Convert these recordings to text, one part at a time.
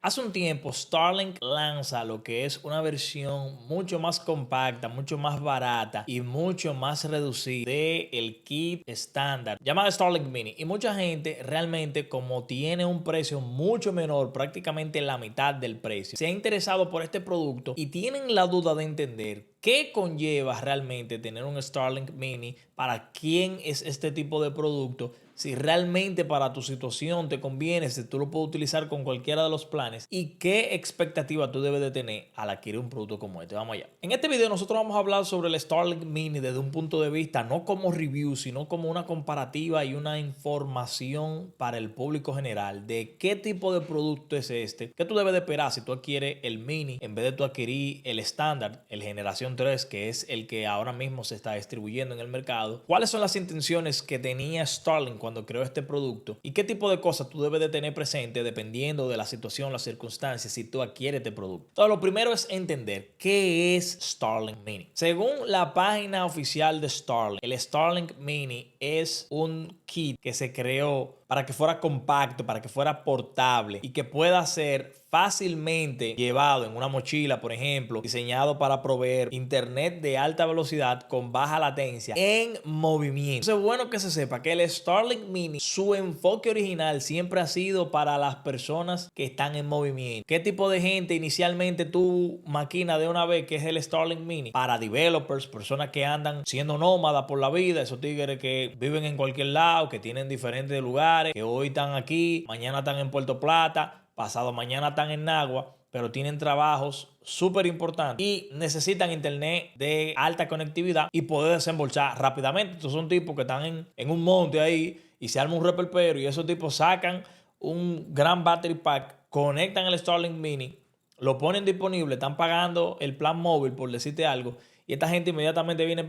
Hace un tiempo Starlink lanza lo que es una versión mucho más compacta, mucho más barata y mucho más reducida del kit estándar llamado Starlink Mini. Y mucha gente realmente, como tiene un precio mucho menor, prácticamente la mitad del precio, se ha interesado por este producto y tienen la duda de entender qué conlleva realmente tener un Starlink Mini, para quién es este tipo de producto, si realmente para tu situación te conviene, si tú lo puedes utilizar con cualquiera de los planes y qué expectativa tú debes de tener al adquirir un producto como este. Vamos allá. En este video nosotros vamos a hablar sobre el Starlink Mini desde un punto de vista no como review, sino como una comparativa y una información para el público general de qué tipo de producto es este, qué tú debes de esperar si tú adquieres el Mini en vez de tú adquirir el estándar, el generación 3, que es el que ahora mismo se está distribuyendo en el mercado. ¿Cuáles son las intenciones que tenía Starlink cuando creó este producto y qué tipo de cosas tú debes de tener presente dependiendo de la situación, las circunstancias, si tú adquieres este producto? Entonces, lo primero es entender qué es Starlink Mini. Según la página oficial de Starlink, el Starlink Mini es un kit que se creó para que fuera compacto, para que fuera portable y que pueda ser fácilmente llevado en una mochila, por ejemplo, diseñado para proveer internet de alta velocidad con baja latencia en movimiento. Entonces, es bueno que se sepa que el Starlink Mini, su enfoque original siempre ha sido para las personas que están en movimiento. ¿Qué tipo de gente inicialmente tu máquina de una vez, que es el Starlink Mini? Para developers, personas que andan siendo nómadas por la vida, esos tigres que viven en cualquier lado, que tienen diferentes lugares, que hoy están aquí, mañana están en Puerto Plata, pasado mañana están en Nagua, pero tienen trabajos súper importantes y necesitan internet de alta conectividad y poder desembolsar rápidamente. Estos son tipos que están en un monte ahí y se arma un reperpero y esos tipos sacan un gran battery pack, conectan el Starlink Mini, lo ponen disponible, están pagando el plan móvil, por decirte algo, y esta gente inmediatamente viene,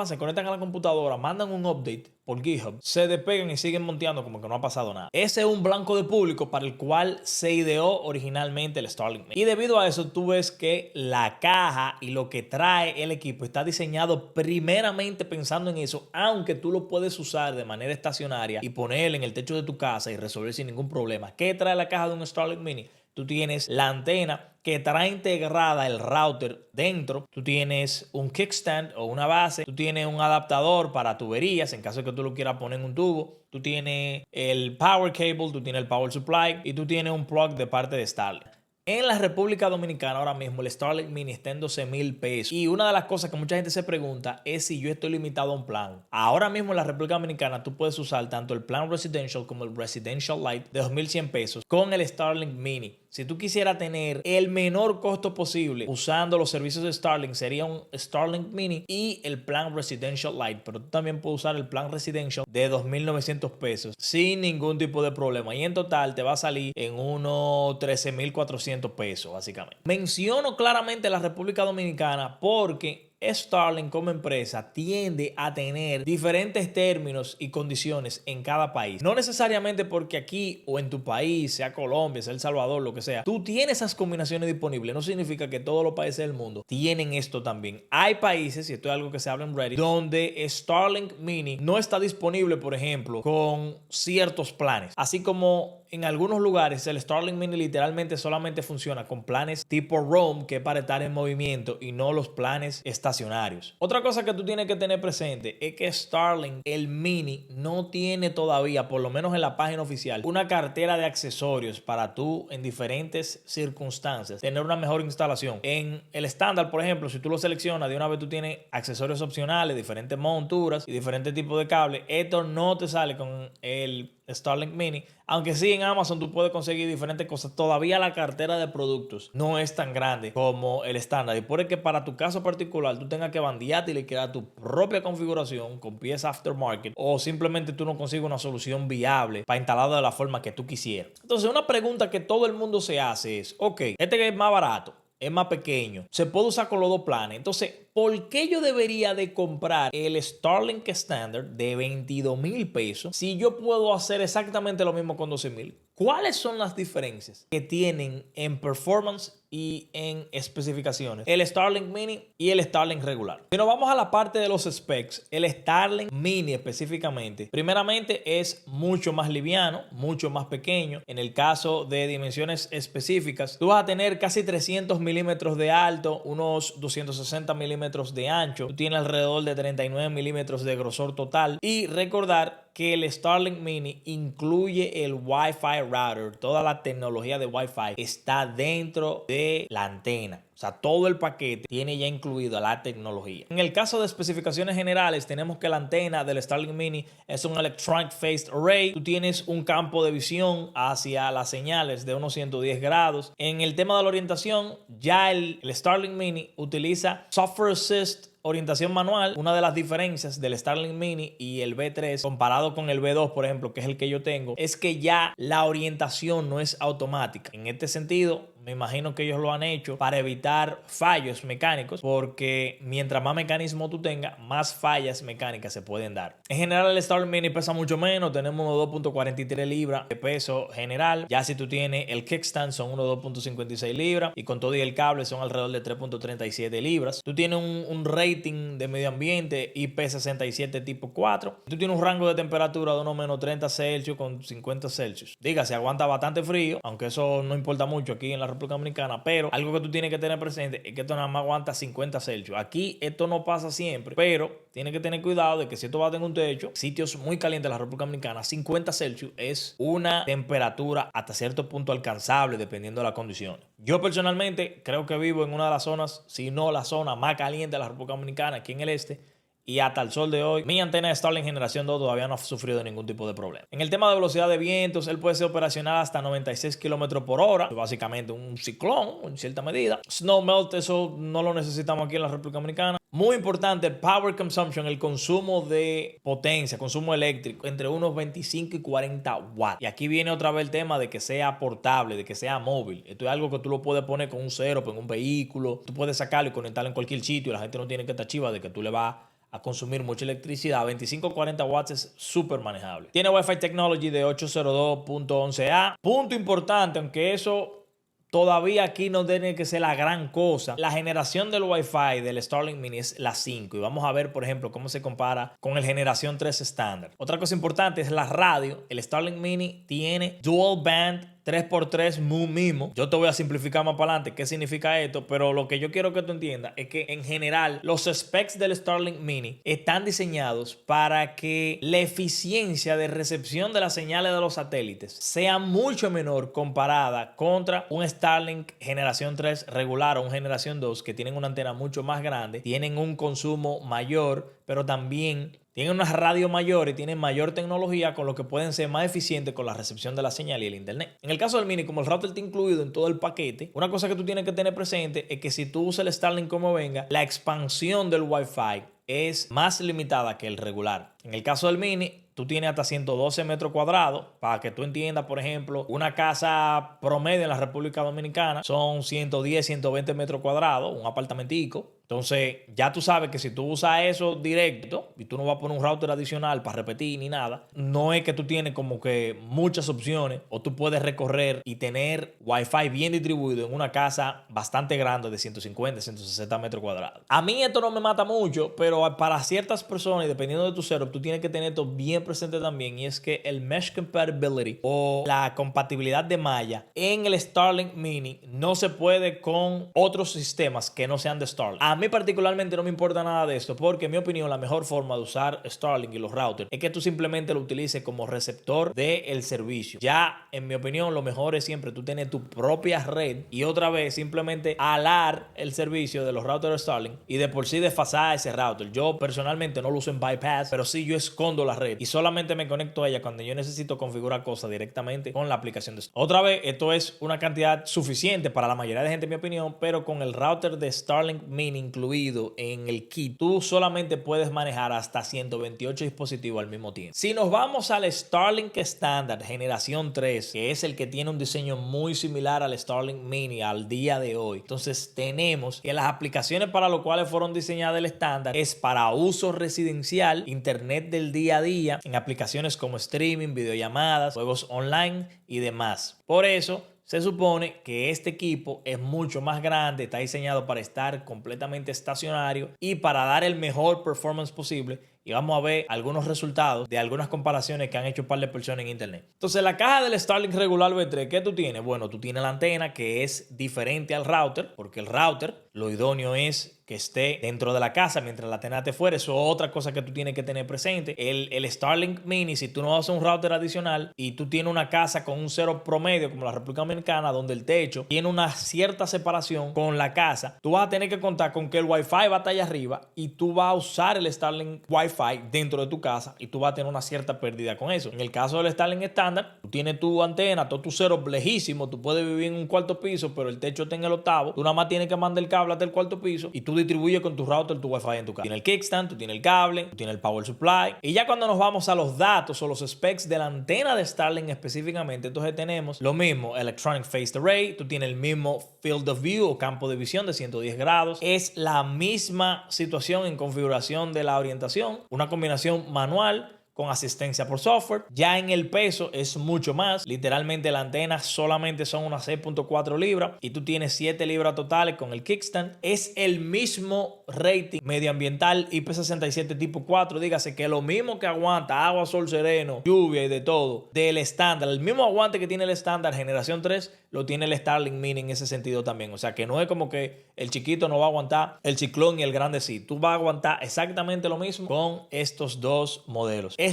se conectan a la computadora, mandan un update por GitHub, se despegan y siguen monteando como que no ha pasado nada. Ese es un blanco de público para el cual se ideó originalmente el Starlink Mini. Y debido a eso, tú ves que la caja y lo que trae el equipo está diseñado primeramente pensando en eso, aunque tú lo puedes usar de manera estacionaria y ponerlo en el techo de tu casa y resolver sin ningún problema. ¿Qué trae la caja de un Starlink Mini? Tú tienes la antena que trae integrada el router dentro. Tú tienes un kickstand o una base. Tú tienes un adaptador para tuberías en caso de que tú lo quieras poner en un tubo. Tú tienes el power cable, tú tienes el power supply y tú tienes un plug de parte de Starlink. En la República Dominicana ahora mismo el Starlink Mini está en 12,000 pesos. Y una de las cosas que mucha gente se pregunta es si yo estoy limitado a un plan. Ahora mismo en la República Dominicana tú puedes usar tanto el plan Residential como el Residential Lite de 2,100 pesos con el Starlink Mini. Si tú quisieras tener el menor costo posible usando los servicios de Starlink, sería un Starlink Mini y el plan Residential Lite. Pero tú también puedes usar el plan Residential de 2,900 pesos sin ningún tipo de problema. Y en total te va a salir en unos 13,400 pesos, básicamente. Menciono claramente la República Dominicana porque Starlink como empresa tiende a tener diferentes términos y condiciones en cada país. No necesariamente porque aquí o en tu país, sea Colombia, sea El Salvador, lo que sea, tú tienes esas combinaciones disponibles. No significa que todos los países del mundo tienen esto también. Hay países, y esto es algo que se habla en Reddit, donde Starlink Mini no está disponible, por ejemplo, con ciertos planes. Así como en algunos lugares el Starlink Mini literalmente solamente funciona con planes tipo Roam, que es para estar en movimiento, y no los planes estacionarios. Otra cosa que tú tienes que tener presente es que Starlink, el Mini, no tiene todavía, por lo menos en la página oficial, una cartera de accesorios para tú en diferentes circunstancias tener una mejor instalación. En el estándar, por ejemplo, si tú lo seleccionas, de una vez tú tienes accesorios opcionales, diferentes monturas y diferentes tipos de cables. Esto no te sale con el Starlink Mini, aunque sí en Amazon tú puedes conseguir diferentes cosas. Todavía la cartera de productos no es tan grande como el estándar, y puede que para tu caso particular tú tengas que bandearte y le crear tu propia configuración con piezas aftermarket, o simplemente tú no consigues una solución viable para instalarlo de la forma que tú quisieras. Entonces, una pregunta que todo el mundo se hace es, ok, este es más barato, es más pequeño, se puede usar con los dos planes. Entonces, ¿por qué yo debería de comprar el Starlink Standard de 22,000 pesos si yo puedo hacer exactamente lo mismo con 12,000? ¿Cuáles son las diferencias que tienen en performance y en especificaciones el Starlink Mini y el Starlink regular? Si nos vamos a la parte de los specs, el Starlink Mini específicamente, primeramente es mucho más liviano, mucho más pequeño. En el caso de dimensiones específicas, tú vas a tener casi 300 milímetros de alto, unos 260 milímetros de ancho. Tú tienes alrededor de 39 milímetros de grosor total. Y recordar que el Starlink Mini incluye el Wi-Fi router. Toda la tecnología de Wi-Fi está dentro de la antena. O sea, todo el paquete tiene ya incluido la tecnología. En el caso de especificaciones generales, tenemos que la antena del Starlink Mini es un Electronic Phased Array. Tú tienes un campo de visión hacia las señales de unos 110 grados. En el tema de la orientación, ya el Starlink Mini utiliza Software Assist orientación manual. Una de las diferencias del Starlink Mini y el V3 comparado con el V2, por ejemplo, que es el que yo tengo, es que ya la orientación no es automática. En este sentido, me imagino que ellos lo han hecho para evitar fallos mecánicos, porque mientras más mecanismo tú tengas, más fallas mecánicas se pueden dar. En general, el Starlink Mini pesa mucho menos. Tenemos unos 2.43 libras de peso general. Ya si tú tienes el kickstand, son unos 2.56 libras. Y con todo y el cable son alrededor de 3.37 libras. Tú tienes un rating de medio ambiente IP67 tipo 4. Tú tienes un rango de temperatura de unos menos 30 Celsius con 50 Celsius. Dígase, aguanta bastante frío, aunque eso no importa mucho aquí en la República Dominicana, pero algo que tú tienes que tener presente es que esto nada más aguanta 50 Celsius. Aquí esto no pasa siempre, pero tienes que tener cuidado de que si esto va a tener un techo, sitios muy calientes de la República Dominicana, 50 Celsius es una temperatura hasta cierto punto alcanzable dependiendo de las condiciones. Yo personalmente creo que vivo en una de las zonas, si no la zona más caliente de la República Dominicana, aquí en el este. Y hasta el sol de hoy, mi antena de Starlink generación 2 todavía no ha sufrido ningún tipo de problema. En el tema de velocidad de vientos, él puede ser operacional hasta 96 km por hora. Básicamente un ciclón, en cierta medida. Snow melt, eso no lo necesitamos aquí en la República Dominicana. Muy importante, el power consumption, el consumo de potencia, consumo eléctrico, entre unos 25 y 40 watts. Y aquí viene otra vez el tema de que sea portable, de que sea móvil. Esto es algo que tú lo puedes poner con un cero, en un vehículo. Tú puedes sacarlo y conectarlo en cualquier sitio. La gente no tiene que estar chiva de que tú le vas a consumir mucha electricidad. 25-40 watts es súper manejable. Tiene Wi-Fi Technology de 802.11a. Punto importante, aunque eso todavía aquí no tiene que ser la gran cosa. La generación del Wi-Fi del Starlink Mini es la 5. Y vamos a ver, por ejemplo, cómo se compara con el generación 3 estándar. Otra cosa importante es la radio. El Starlink Mini tiene Dual Band 3x3 MIMO. Yo te voy a simplificar más para adelante qué significa esto, pero lo que yo quiero que tú entiendas es que en general los specs del Starlink Mini están diseñados para que la eficiencia de recepción de las señales de los satélites sea mucho menor comparada contra un Starlink generación 3 regular o un generación 2 que tienen una antena mucho más grande, tienen un consumo mayor, pero también tienen unas radios mayores, tienen mayor tecnología, con lo que pueden ser más eficientes con la recepción de la señal y el internet. En el caso del Mini, como el router está incluido en todo el paquete, una cosa que tú tienes que tener presente es que si tú usas el Starlink como venga, la expansión del Wi-Fi es más limitada que el regular. En el caso del Mini, tú tienes hasta 112 metros cuadrados. Para que tú entiendas, por ejemplo, una casa promedio en la República Dominicana son 110, 120 metros cuadrados, un apartamentico. Entonces, ya tú sabes que si tú usas eso directo y tú no vas a poner un router adicional para repetir ni nada, no es que tú tienes como que muchas opciones o tú puedes recorrer y tener Wi-Fi bien distribuido en una casa bastante grande de 150, 160 metros cuadrados. A mí esto no me mata mucho, pero para ciertas personas y dependiendo de tu setup, tú tienes que tener esto bien presente también, y es que el Mesh Compatibility o la compatibilidad de malla en el Starlink Mini no se puede con otros sistemas que no sean de Starlink. A mí particularmente no me importa nada de esto, porque en mi opinión la mejor forma de usar Starlink y los routers es que tú simplemente lo utilices como receptor del servicio. Ya en mi opinión lo mejor es siempre tú tener tu propia red y otra vez simplemente alar el servicio de los routers Starlink y de por sí desfasar ese router. Yo personalmente no lo uso en bypass, pero sí yo escondo la red y solamente me conecto a ella cuando yo necesito configurar cosas directamente con la aplicación de Starlink. Otra vez, esto es una cantidad suficiente para la mayoría de gente en mi opinión, pero con el router de Starlink Mini incluido en el kit, tú solamente puedes manejar hasta 128 dispositivos al mismo tiempo. Si nos vamos al Starlink estándar generación 3, que es el que tiene un diseño muy similar al Starlink Mini al día de hoy, entonces tenemos que las aplicaciones para las cuales fueron diseñadas el estándar es para uso residencial, internet del día a día, internet, en aplicaciones como streaming, videollamadas, juegos online y demás. Por eso se supone que este equipo es mucho más grande, está diseñado para estar completamente estacionario y para dar el mejor performance posible. Y vamos a ver algunos resultados de algunas comparaciones que han hecho un par de personas en internet. Entonces, la caja del Starlink regular V3, ¿qué tú tienes? Bueno, tú tienes la antena que es diferente al router, porque el router, lo idóneo es que esté dentro de la casa mientras la antena esté fuera. Eso es otra cosa que tú tienes que tener presente. El Starlink Mini, si tú no vas a un router adicional y tú tienes una casa con un cero promedio como la República Dominicana, donde el techo tiene una cierta separación con la casa, tú vas a tener que contar con que el Wi-Fi va a estar allá arriba y tú vas a usar el Starlink Wi-Fi dentro de tu casa y tú vas a tener una cierta pérdida con eso. En el caso del Starlink estándar, tú tienes tu antena, todo tu cero lejísimo, tú puedes vivir en un cuarto piso, pero el techo está en el octavo, tú nada más tienes que mandar el cable hasta el cuarto piso y tú distribuyes con tu router tu Wi-Fi en tu casa. Tienes el kickstand, tú tienes el cable, tú tienes el power supply. Y ya cuando nos vamos a los datos o los specs de la antena de Starlink específicamente, entonces tenemos lo mismo, Electronic Phased Array, tú tienes el mismo Field of View o campo de visión de 110 grados. Es la misma situación en configuración de la orientación, una combinación manual con asistencia por software. Ya en el peso es mucho más. Literalmente la antena solamente son unas 6.4 libras y tú tienes 7 libras totales con el kickstand. Es el mismo rating medioambiental IP67 tipo 4. Dígase que lo mismo que aguanta agua, sol, sereno, lluvia y de todo del estándar. El mismo aguante que tiene el estándar generación 3 lo tiene el Starlink Mini en ese sentido también. O sea que no es como que el chiquito no va a aguantar el ciclón y el grande sí. Tú vas a aguantar exactamente lo mismo con estos dos modelos. Es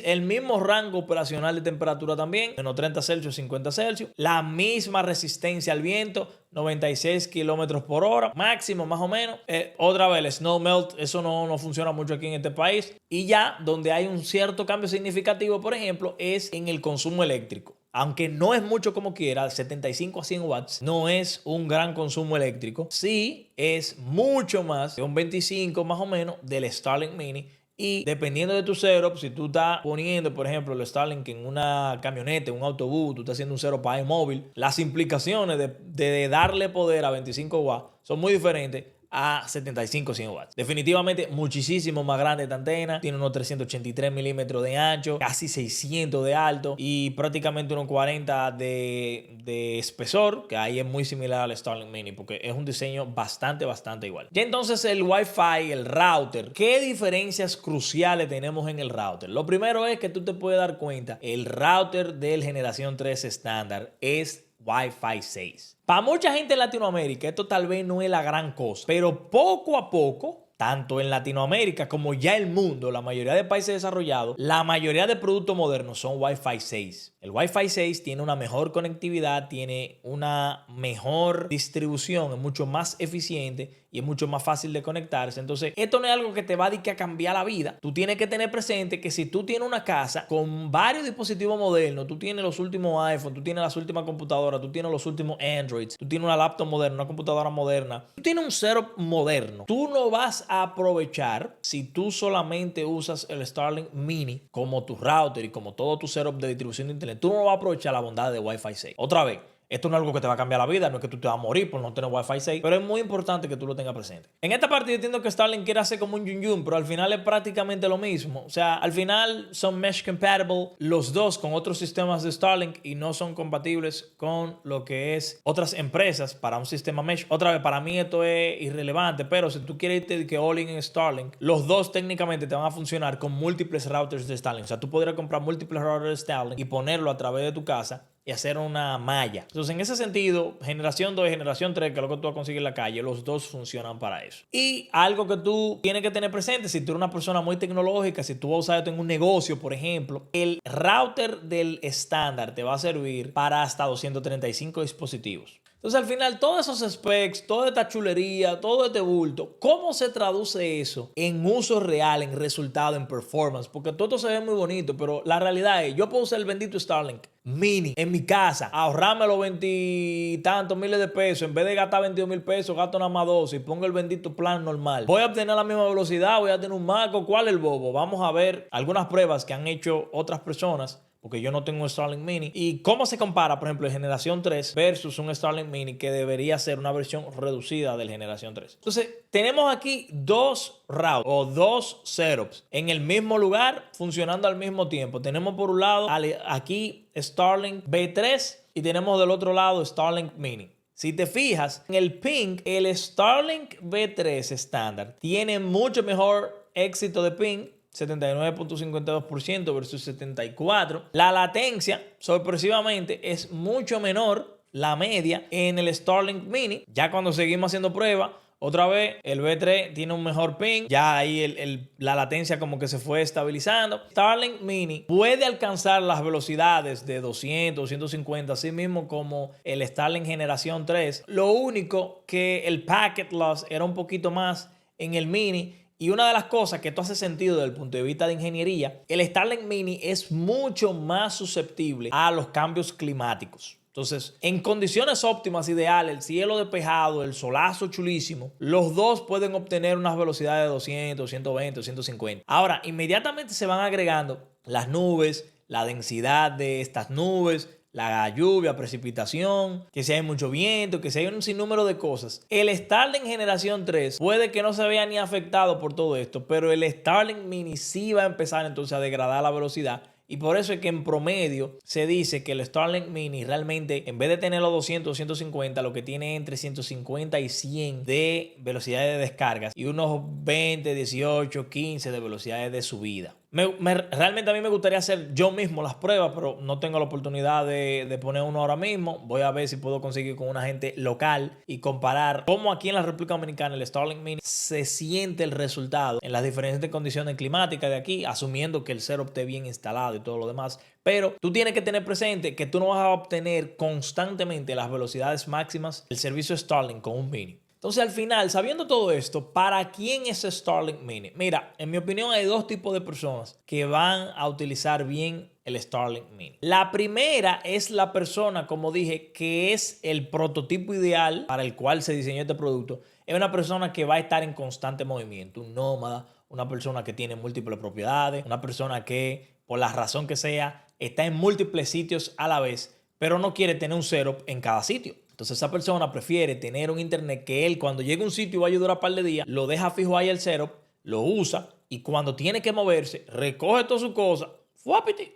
el mismo rango operacional de temperatura también, menos 30 Celsius, 50 Celsius. La misma resistencia al viento, 96 kilómetros por hora, máximo más o menos. Otra vez, el snow melt, eso no funciona mucho aquí en este país. Y ya donde hay un cierto cambio significativo, por ejemplo, es en el consumo eléctrico. Aunque no es mucho como quiera, 75 a 100 watts, no es un gran consumo eléctrico. Sí es mucho más, de un 25 más o menos, del Starlink Mini. Y dependiendo de tu setup, si tú estás poniendo, por ejemplo, el Starlink en una camioneta, en un autobús, tú estás haciendo un setup para móvil, las implicaciones de darle poder a 25 watts son muy diferentes a 75-100 watts. Definitivamente muchísimo más grande esta antena. Tiene unos 383 milímetros de ancho, casi 600 de alto y prácticamente unos 40 de espesor, que ahí es muy similar al Starlink Mini porque es un diseño bastante igual. Ya entonces el Wi-Fi, el router, ¿qué diferencias cruciales tenemos en el router? Lo primero es que tú te puedes dar cuenta, el router del generación 3 estándar es Wi-Fi 6. Para mucha gente en Latinoamérica esto tal vez no es la gran cosa, pero poco a poco, tanto en Latinoamérica como ya el mundo, la mayoría de países desarrollados, la mayoría de productos modernos son Wi-Fi 6. El Wi-Fi 6 tiene una mejor conectividad, tiene una mejor distribución, es mucho más eficiente y es mucho más fácil de conectarse. Entonces, esto no es algo que te va a cambiar la vida. Tú tienes que tener presente que si tú tienes una casa con varios dispositivos modernos, tú tienes los últimos iPhone, tú tienes las últimas computadoras, tú tienes los últimos Androids, tú tienes una laptop moderna, una computadora moderna, tú tienes un setup moderno. Tú no vas a aprovechar si tú solamente usas el Starlink Mini como tu router y como todo tu setup de distribución de internet. Tú no vas a aprovechar la bondad de Wi-Fi 6. Otra vez, esto no es algo que te va a cambiar la vida, no es que tú te vas a morir por no tener Wi-Fi 6, pero es muy importante que tú lo tengas presente. En esta parte yo entiendo que Starlink quiere hacer como un yun, pero al final es prácticamente lo mismo. O sea, al final son mesh compatible los dos con otros sistemas de Starlink y no son compatibles con lo que es otras empresas para un sistema mesh. Otra vez, para mí esto es irrelevante, pero si tú quieres irte que all in en Starlink, los dos técnicamente te van a funcionar con múltiples routers de Starlink. O sea, tú podrías comprar múltiples routers de Starlink y ponerlo a través de tu casa y hacer una malla. Entonces, en ese sentido, generación 2 y generación 3, que es lo que tú vas a conseguir en la calle, los dos funcionan para eso. Y algo que tú tienes que tener presente, si tú eres una persona muy tecnológica, si tú vas a usar esto en un negocio, por ejemplo, el router del estándar te va a servir para hasta 235 dispositivos. Entonces, al final, todos esos specs, toda esta chulería, todo este bulto, ¿cómo se traduce eso en uso real, en resultado, en performance? Porque todo esto se ve muy bonito, pero la realidad es, yo puedo usar el bendito Starlink Mini en mi casa, ahorrarme los 20 y tantos miles de pesos, en vez de gastar 22 mil pesos, gasto nada más 12 y pongo el bendito plan normal. Voy a obtener la misma velocidad, voy a tener un marco. ¿Cuál es el bobo? Vamos a ver algunas pruebas que han hecho otras personas, porque yo no tengo un Starlink Mini. ¿Y cómo se compara, por ejemplo, el generación 3 versus un Starlink Mini que debería ser una versión reducida del generación 3? Entonces, tenemos aquí dos routers o dos setups en el mismo lugar funcionando al mismo tiempo. Tenemos por un lado aquí Starlink V3 y tenemos del otro lado Starlink Mini. Si te fijas en el ping, el Starlink V3 estándar tiene mucho mejor éxito de ping, 79.52% versus 74%. La latencia, sorpresivamente, es mucho menor, la media, en el Starlink Mini. Ya cuando seguimos haciendo pruebas, otra vez el V3 tiene un mejor ping, ya ahí la latencia como que se fue estabilizando. Starlink Mini puede alcanzar las velocidades de 200, 250, así mismo como el Starlink generación 3. Lo único que el packet loss era un poquito más en el Mini. Y una de las cosas que esto hace sentido desde el punto de vista de ingeniería, el Starlink Mini es mucho más susceptible a los cambios climáticos. Entonces, en condiciones óptimas, ideales, el cielo despejado, el solazo chulísimo, los dos pueden obtener unas velocidades de 200, 120, 150. Ahora, inmediatamente se van agregando las nubes, la densidad de estas nubes, la lluvia, precipitación, que si hay mucho viento, que si hay un sinnúmero de cosas. El Starlink generación 3 puede que no se vea ni afectado por todo esto, pero el Starlink Mini sí va a empezar entonces a degradar la velocidad. Y por eso es que en promedio se dice que el Starlink Mini realmente, en vez de tener los 200 o 150, lo que tiene entre 150 y 100 de velocidades de descargas y unos 20, 18, 15 de velocidades de subida. Realmente a mí me gustaría hacer yo mismo las pruebas, pero no tengo la oportunidad de poner uno ahora mismo. Voy a ver si puedo conseguir con una gente local y comparar cómo aquí en la República Dominicana el Starlink Mini se siente el resultado en las diferentes condiciones climáticas de aquí, asumiendo que el setup esté bien instalado y todo lo demás. Pero tú tienes que tener presente que tú no vas a obtener constantemente las velocidades máximas del servicio Starlink con un Mini. Entonces, al final, sabiendo todo esto, ¿para quién es Starlink Mini? Mira, en mi opinión hay dos tipos de personas que van a utilizar bien el Starlink Mini. La primera es la persona, como dije, que es el prototipo ideal para el cual se diseñó este producto. Es una persona que va a estar en constante movimiento, un nómada, una persona que tiene múltiples propiedades, una persona que, por la razón que sea, está en múltiples sitios a la vez, pero no quiere tener un setup en cada sitio. Entonces esa persona prefiere tener un internet que él cuando llegue a un sitio y vaya a durar un par de días, lo deja fijo ahí el setup, lo usa y cuando tiene que moverse, recoge todas sus cosas,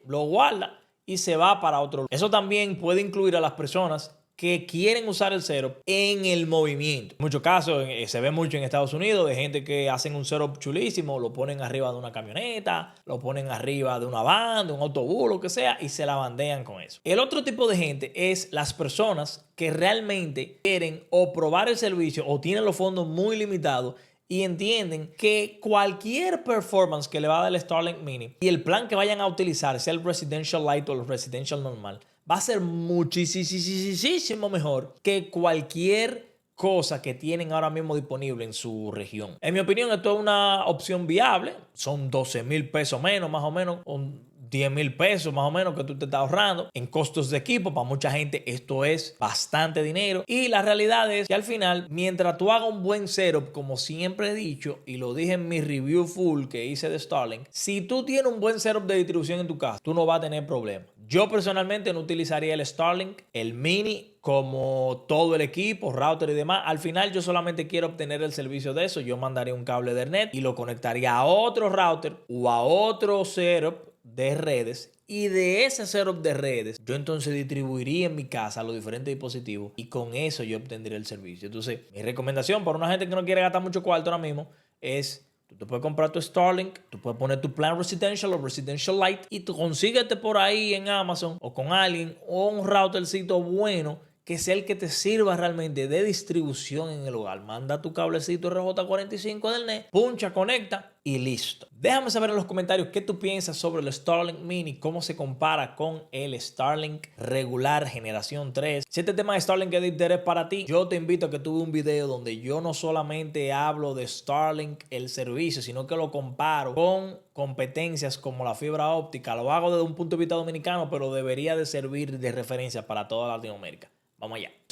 lo guarda y se va para otro lugar. Eso también puede incluir a las personas que quieren usar el setup en el movimiento. En muchos casos se ve mucho en Estados Unidos de gente que hacen un setup chulísimo, lo ponen arriba de una camioneta, lo ponen arriba de una van, de un autobús, lo que sea, y se la bandean con eso. El otro tipo de gente es las personas que realmente quieren o probar el servicio o tienen los fondos muy limitados y entienden que cualquier performance que le va a dar el Starlink Mini y el plan que vayan a utilizar, sea el Residential Lite o el Residential normal, va a ser muchísimo mejor que cualquier cosa que tienen ahora mismo disponible en su región. En mi opinión, esto es una opción viable. Son 12,000 pesos menos, más o menos, 10,000 pesos más o menos que tú te estás ahorrando en costos de equipo. Para mucha gente esto es bastante dinero. Y la realidad es que al final, mientras tú hagas un buen setup, como siempre he dicho, y lo dije en mi review full que hice de Starlink, si tú tienes un buen setup de distribución en tu casa, tú no vas a tener problemas. Yo personalmente no utilizaría el Starlink, el Mini, como todo el equipo, router y demás. Al final yo solamente quiero obtener el servicio de eso. Yo mandaría un cable de Ethernet y lo conectaría a otro router o a otro setup de redes, y de ese setup de redes yo entonces distribuiría en mi casa los diferentes dispositivos y con eso yo obtendría el servicio. Entonces mi recomendación para una gente que no quiere gastar mucho cuarto ahora mismo es: tú te puedes comprar tu Starlink, tú puedes poner tu plan Residential o Residential Lite y tú consíguete por ahí en Amazon o con alguien o un routercito bueno que sea el que te sirva realmente de distribución en el hogar. Manda tu cablecito RJ45 del NET, puncha, conecta y listo. Déjame saber en los comentarios qué tú piensas sobre el Starlink Mini, cómo se compara con el Starlink regular generación 3. Si este tema de Starlink es de interés para ti, yo te invito a que tú veas un video donde yo no solamente hablo de Starlink, el servicio, sino que lo comparo con competencias como la fibra óptica. Lo hago desde un punto de vista dominicano, pero debería de servir de referencia para toda Latinoamérica. Vamos allá.